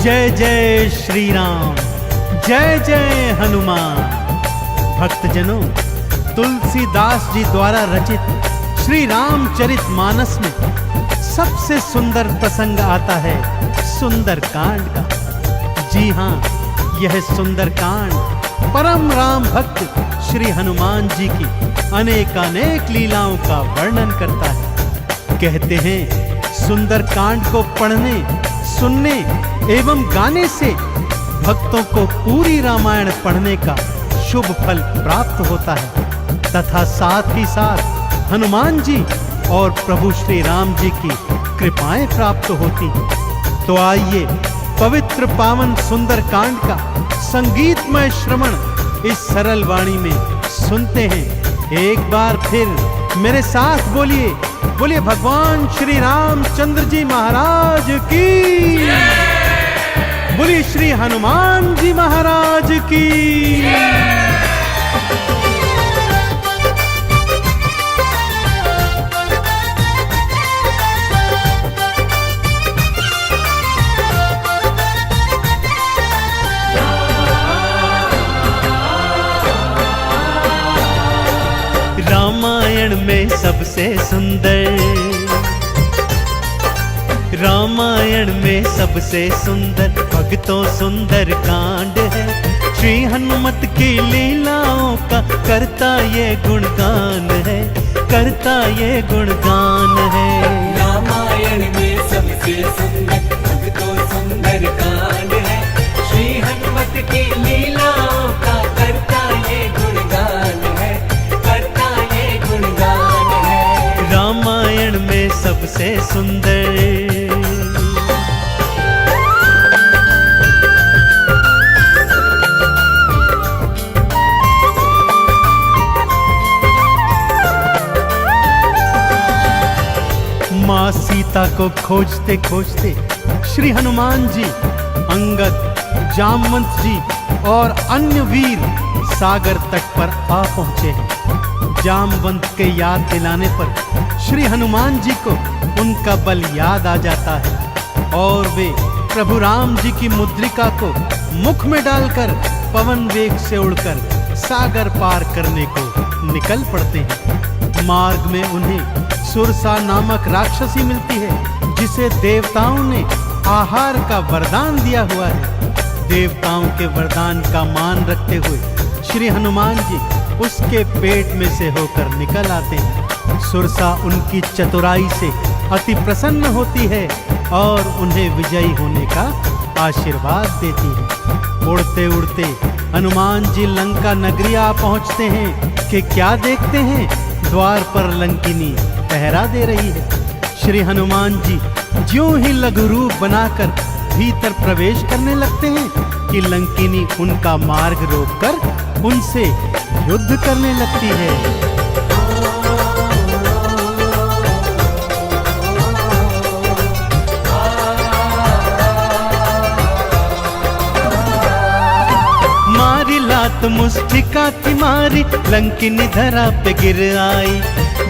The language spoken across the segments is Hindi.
जय जय श्री राम, जय जय हनुमान। भक्तजनों, तुलसीदास जी द्वारा रचित श्री रामचरित मानस में सबसे सुंदर प्रसंग आता है सुंदरकांड का। जी हाँ, यह सुंदरकांड परम राम भक्त श्री हनुमान जी की अनेकानेक लीलाओं का वर्णन करता है। कहते हैं सुंदरकांड को पढ़ने, सुनने एवं गाने से भक्तों को पूरी रामायण पढ़ने का शुभ फल प्राप्त होता है तथा साथ ही साथ हनुमान जी और प्रभु श्री राम जी की कृपाएं प्राप्त होती हैं। तो आइए पवित्र पावन सुंदरकांड का संगीतमय श्रवण इस सरल वाणी में सुनते हैं। एक बार फिर मेरे साथ बोलिए, बोलिए भगवान श्री रामचंद्र जी महाराज की, बोलिए श्री हनुमान जी महाराज की। रामायण में सबसे सुंदर, रामायण में सबसे सुंदर भक्तों सुंदर कांड है। श्री हनुमत की लीलाओं का करता ये गुणगान है, करता ये गुणगान है। रामायण में सबसे सुंदर भक्तों सुंदर कांड है। श्री हनुमत की लीलाओं का करता ये गुणगान है, करता ये गुणगान है। रामायण में सबसे सुंदर। माँ सीता को खोजते खोजते श्री हनुमान जी, अंगद, जामवंत जी और अन्य वीर सागर तट पर आ पहुंचे हैं। जामवंत के याद दिलाने पर श्री हनुमान जी को उनका बल याद आ जाता है और वे प्रभु राम जी की मुद्रिका को मुख में डालकर पवन वेग से उड़कर सागर पार करने को निकल पड़ते हैं। मार्ग में उन्हें सुरसा नामक राक्षसी मिलती है जिसे देवताओं ने आहार का वरदान दिया हुआ है। देवताओं के वरदान का मान रखते हुए श्री हनुमान जी उसके पेट में से होकर निकल आते हैं। सुरसा उनकी चतुराई से अति प्रसन्न होती है और उन्हें विजयी होने का आशीर्वाद देती है। उड़ते उड़ते हनुमान जी लंका नगरी आ पहुंचते हैं कि क्या देखते हैं, द्वार पर लंकिनी पहरा दे रही है। श्री हनुमान जी ज्यों ही लघु रूप बनाकर भीतर प्रवेश करने लगते हैं कि लंकिनी उनका मार्ग रोककर उनसे युद्ध करने लगती है। मारी लात मुष्टिका थी मारी, लंकिनी धरा पे गिर आई।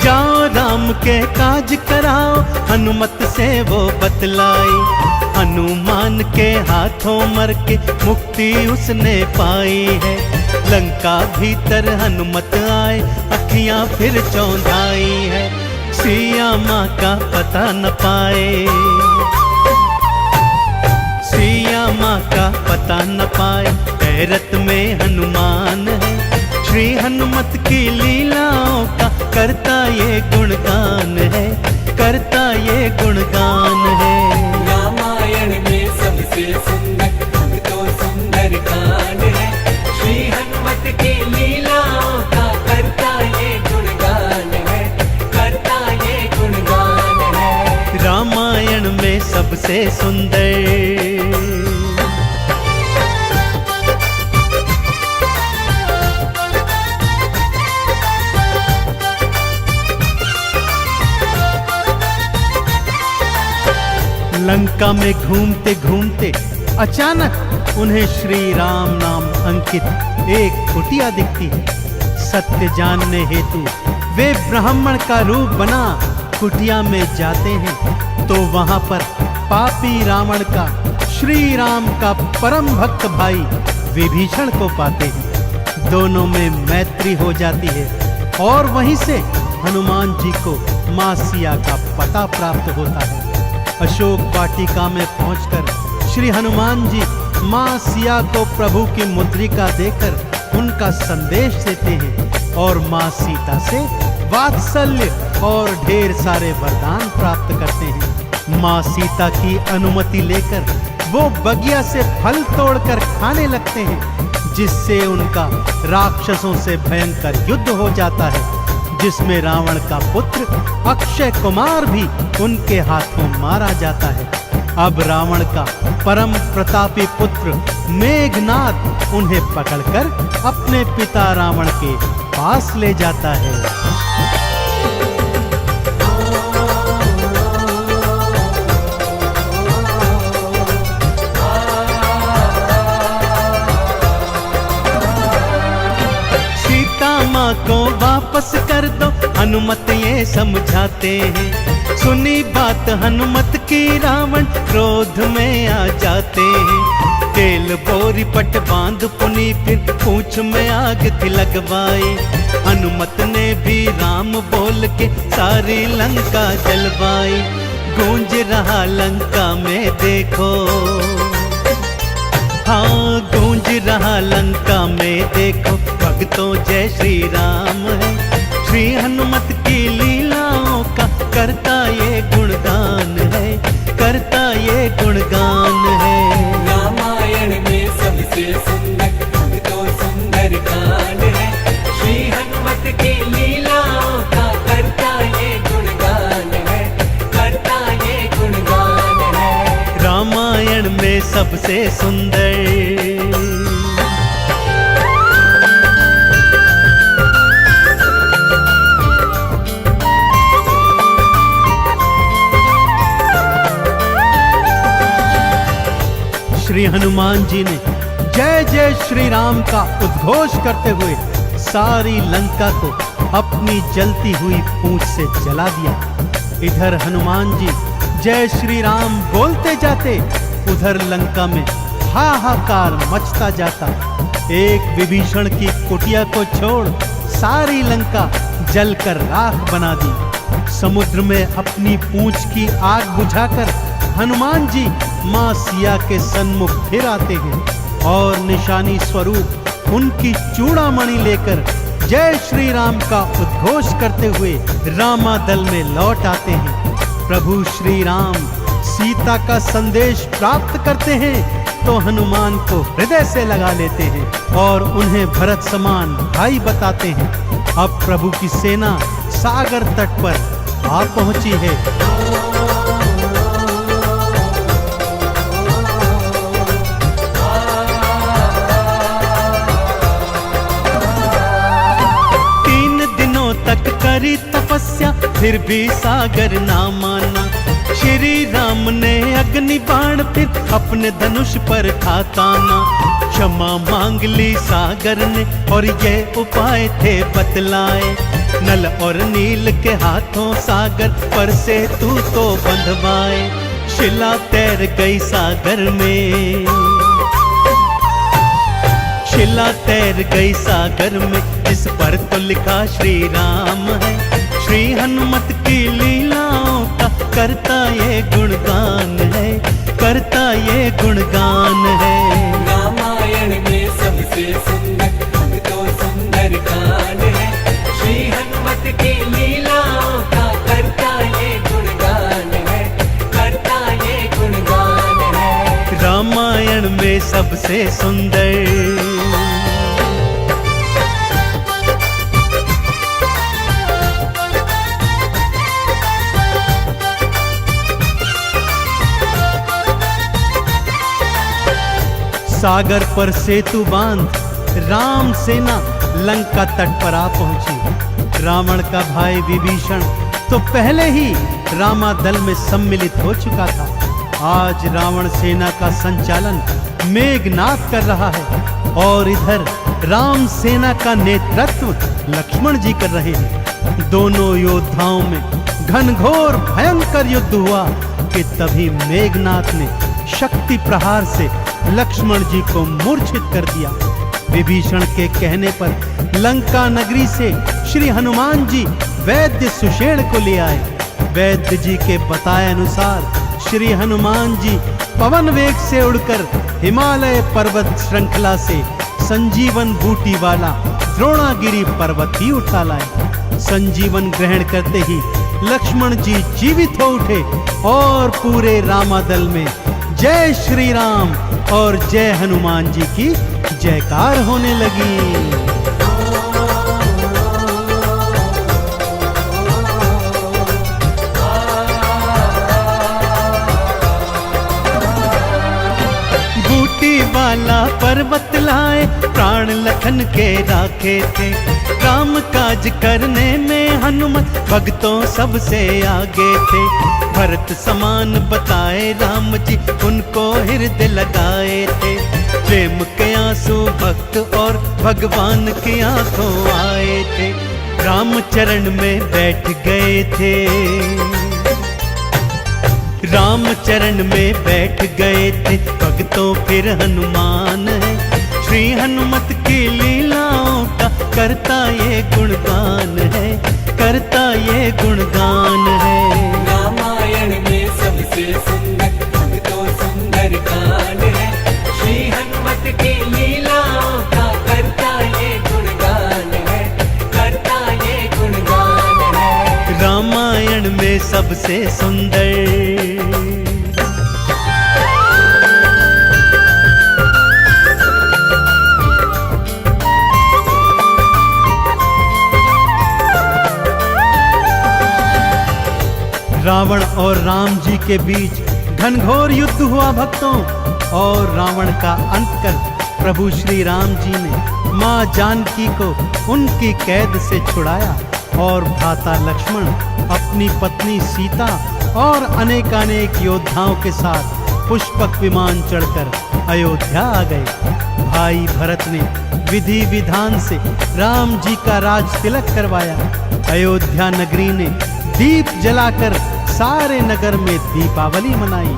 जाओ राम के काज कराओ, हनुमत से वो बतलाई। हनुमान के हाथों मर के मुक्ति उसने पाई है। लंका भीतर हनुमत आए, अखियां फिर चौंधाई है। सिया माँ का पता न पाए, सिया माँ का पता न पाए। हैरत में हनुमान है, श्री हनुमत की लीलाओं का करता ये गुणगान है, करता ये गुणगान है। रामायण में सबसे सुंदर भक्तों सुंदर कांड है। श्री हनुमत की लीलाओं का करता ये गुणगान है, करता ये गुणगान है। रामायण में सबसे सुंदर। लंका में घूमते घूमते अचानक उन्हें श्री राम नाम अंकित एक कुटिया दिखती है। सत्य जानने हेतु वे ब्राह्मण का रूप बना कुटिया में जाते हैं तो वहां पर पापी रावण का श्री राम का परम भक्त भाई विभीषण को पाते हैं। दोनों में मैत्री हो जाती है और वहीं से हनुमान जी को मां सिया का पता प्राप्त होता है। अशोक वाटिका में पहुंचकर श्री हनुमान जी मां सिया को प्रभु की मुद्रिका देकर उनका संदेश देते हैं और मां सीता से वात्सल्य और ढेर सारे वरदान प्राप्त करते हैं। मां सीता की अनुमति लेकर वो बगिया से फल तोड़कर खाने लगते हैं, जिससे उनका राक्षसों से भयंकर युद्ध हो जाता है, जिसमें रावण का पुत्र अक्षय कुमार भी उनके हाथों मारा जाता है। अब रावण का परम प्रतापी पुत्र मेघनाद उन्हें पकड़कर अपने पिता रावण के पास ले जाता है। माँ को वापस कर दो, हनुमत ये समझाते हैं। सुनी बात हनुमत की रावण क्रोध में आ जाते हैं। तेल बोरी पट बांध पुनी फिर पूंछ में आग थी लगवाई। हनुमत ने भी राम बोल के सारी लंका जलवाई। गूंज रहा लंका में देखो, हाँ गूंज रहा लंका में देखो, भक्तों जय श्री राम है। श्री हनुमत की लीलाओं का करता ये गुणगान है, करता ये गुणगान है। रामायण में सबसे सुंदर तो सुंदर कांड है। श्री हनुमत की लीलाओं का करता ये गुणगान है, करता ये गुणगान है। रामायण में सबसे सुंदर श्री हनुमान जी ने जय जय श्री राम का उद्घोष करते हुए सारी लंका को अपनी जलती हुई पूंछ से जला दिया। इधर हनुमान जी जय श्री राम बोलते जाते, उधर लंका में हाहाकार मचता जाता। एक विभीषण की कुटिया को छोड़ सारी लंका जलकर राख बना दी। समुद्र में अपनी पूंछ की आग बुझाकर हनुमान जी मां सिया के सन्मुख फिर आते हैं और निशानी स्वरूप उनकी चूड़ामणि लेकर जय श्री राम का उद्घोष करते हुए रामादल में लौट आते हैं। प्रभु श्री राम सीता का संदेश प्राप्त करते हैं तो हनुमान को हृदय से लगा लेते हैं और उन्हें भरत समान भाई बताते हैं। अब प्रभु की सेना सागर तट पर आ पहुंची है। करी तपस्या फिर भी सागर ना माना। श्री राम ने अग्नि बाण फिर अपने धनुष पर था ताना। क्षमा मांग ली सागर ने और ये उपाय थे बतलाए। नल और नील के हाथों सागर पर से तू तो बंधवाए। शिला तैर गई सागर में, शिला तैर गई सागर में, जिस पर तो लिखा श्री राम है। श्री हनुमत की लीलाओं का करता ये गुणगान है, करता ये गुणगान है। रामायण में सबसे सुंदर तो सुंदर कांड है। श्री हनुमत की लीलाओं का करता ये गुणगान है, करता ये गुणगान है। रामायण में सबसे सुंदर सागर पर सेतु बांध राम सेना लंका तट पर आ पहुंची। रावण का भाई विभीषण तो पहले ही रामादल में सम्मिलित हो चुका था। आज रावण सेना का संचालन मेघनाद कर रहा है और इधर राम सेना का नेतृत्व लक्ष्मण जी कर रहे हैं। दोनों योद्धाओं में घनघोर भयंकर युद्ध हुआ कि तभी मेघनाद ने शक्ति प्रहार से लक्ष्मण जी को मूर्छित कर दिया। विभीषण के कहने पर लंका नगरी से श्री हनुमान जी वैद्य सुषेण को ले आए। वैद्य जी के बताए अनुसार श्री हनुमान जी पवन वेग से उड़कर हिमालय पर्वत श्रृंखला से संजीवन बूटी वाला द्रोणागिरी पर्वत ही उठा लाए। संजीवन ग्रहण करते ही लक्ष्मण जी जीवित हो उठे और पूरे रामादल में जय श्री राम और जय हनुमान जी की जयकार होने लगी। वाला पर्वत लाए प्राण लखन के राखे थे। काम काज करने में हनुमत भक्तों सबसे आगे थे। भरत समान बताए राम जी उनको हृदय लगाए थे। प्रेम के आंसू भक्त और भगवान की आंखों आए थे। राम चरण में बैठ गए थे। राम चरण में बैठ गए थे भक्तों फिर हनुमान है। श्री हनुमत की लीलाओं का करता ये गुणगान है, करता ये गुणगान है। रामायण में सबसे सुंदर भक्तों सुंदर कांड है। श्री हनुमत की लीलाओं का करता ये गुणगान है, करता ये गुणगान है। रामायण में सबसे सुंदर रावण और राम जी के बीच घनघोर युद्ध हुआ भक्तों। और रावण का अंत कर प्रभु श्री राम जी ने मां जानकी को उनकी कैद से छुड़ाया और भ्राता लक्ष्मण अपनी पत्नी सीता और अनेकानेक योद्धाओं के साथ पुष्पक विमान चढ़कर अयोध्या आ गए। भाई भरत ने विधि विधान से राम जी का राज तिलक करवाया। अयोध्या नगरी ने दीप जलाकर सारे नगर में दीपावली मनाई।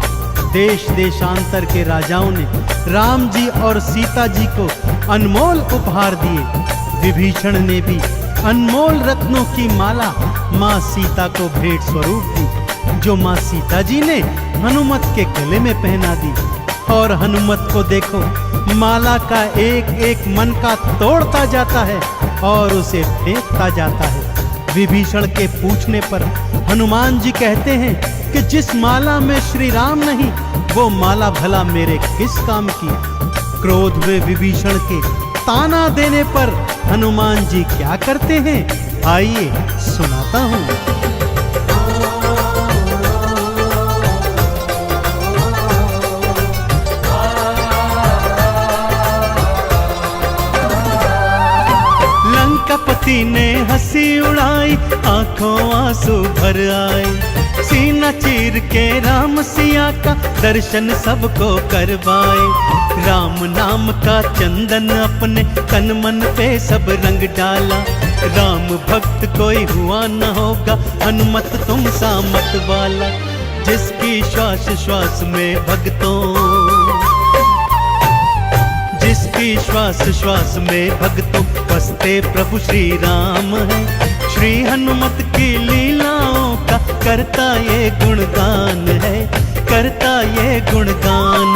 देश देशांतर के राजाओं ने राम जी और सीता जी को अनमोल उपहार दिए। विभीषण ने भी अनमोल रत्नों की माला मां सीता को भेंट स्वरूप दी, जो मां सीता जी ने हनुमत के गले में पहना दी। और हनुमत को देखो, माला का एक एक मन का तोड़ता जाता है और उसे फेंकता जाता है। विभीषण के पूछने पर हनुमान जी कहते हैं कि जिस माला में श्री राम नहीं, वो माला भला मेरे किस काम की। क्रोध में विभीषण के ताना देने पर हनुमान जी क्या करते हैं, आइए सुनाता हूं। लंकापति ने हंसी उड़ाई, आंखों आंसू भर आए। सीना चीर के राम सिया का दर्शन सबको करवाए। राम नाम का चंदन अपने तन मन पे सब रंग डाला। राम भक्त कोई हुआ न होगा, हनुमत तुम सा मत वाला। जिसकी श्वास श्वास में भक्तों, जिसकी श्वास श्वास में भक्तों बसते प्रभु श्री राम है। श्री हनुमत की लीलाओं का करता ये गुणगान है, करता ये गुणगान